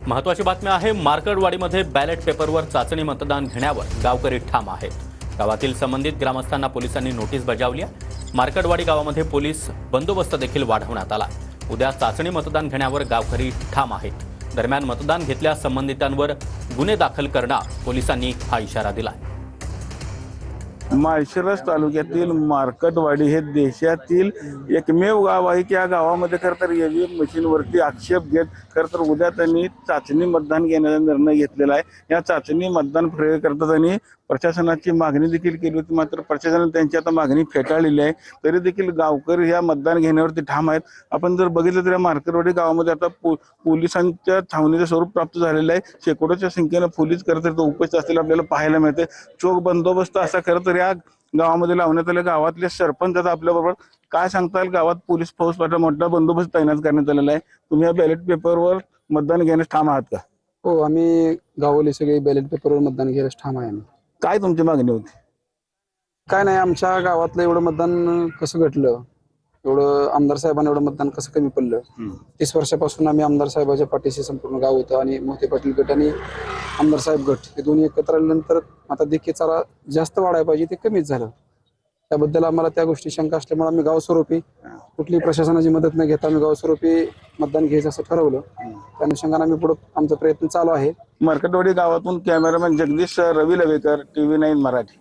महत्त्वाची बातमी आहे, मार्कडवाडीमध्ये बॅलेट पेपरवर चाचणी मतदान घेण्यावर गावकरी ठाम आहेत। गावातील संबंधित ग्रामस्थांना पोलिसांनी नोटीस बजावली आहे। मार्कडवाडी गावामध्ये पोलीस बंदोबस्त देखील वाढवण्यात आला। उद्या चाचणी मतदान घेण्यावर गावकरी ठाम आहेत। दरम्यान मतदान घेतल्यास संबंधितांवर गुन्हे दाखल करणार पोलिसांनी हा इशारा दिला। माळशिरस तालुक्यातील मार्कडवाडी हे देशातील एकमेव गाव आहे की या गावामध्ये खरं तर ईव्हीएम मशीनवरती आक्षेप घेत खरं तर उद्या त्यांनी चाचणी मतदान घेण्याचा निर्णय घेतलेला आहे। या चाचणी मतदान प्रक्रियेकरता त्यांनी प्रशासनाची मागणी देखील केली होती, मात्र प्रशासनाने त्यांची आता मागणी फेटाळलेली आहे। तरी देखील गावकरी या मतदान घेण्यावरती ठाम आहेत। आपण जर बघितलं तर या मार्कडवाडी गावामध्ये आता पोलिसांच्या छावणीचं स्वरूप प्राप्त झालेलं आहे। शेकडोच्या संख्येनं पोलीस खरं तर उपस्थित असलेलं आपल्याला पाहायला मिळते। चोख बंदोबस्त असा खरं तर या गावामध्ये लावण्यात आले। गावातले सरपंच आता आपल्याबरोबर काय सांगताल, गावात पोलीस फौज पाठवा मोठा बंदोबस्त तैनात करण्यात आलेला आहे। तुम्ही या बॅलेट पेपरवर मतदान घेण्यास ठाम आहात का? हो, आम्ही गावले सगळे बॅलेट पेपरवर मतदान घ्यायला ठाम आहे। आम्ही काय तुमची मागणी होती? काय नाही, आमच्या गावातलं एवढं मतदान कसं घडलं, एवढं आमदार साहेबांना एवढं मतदान कसं कमी पडलं। 30 वर्षापासून आम्ही आमदार साहेबांच्या पाठीशी संपूर्ण गाव होतं आणि मोहिते पाटील गट आणि आमदार साहेब गट हे दोन्ही एकत्र आल्यानंतर आता देखील चारा जास्त वाढायला पाहिजे, ते कमीच झालं। त्याबद्दल आम्हाला त्या गोष्टी शंका असल्यामुळे आम्ही गावस्वरूपी कुठली प्रशासनाची मदत न घेता आम्ही गावस्वरूपी मतदान घ्यायचं असं ठरवलं। त्या अनुषंगाने आम्ही पुढे आमचा प्रयत्न चालू आहे। मार्कडवाडी गावातून कॅमेरामॅन जगदीश रवी लवेकर, TV9 मराठी।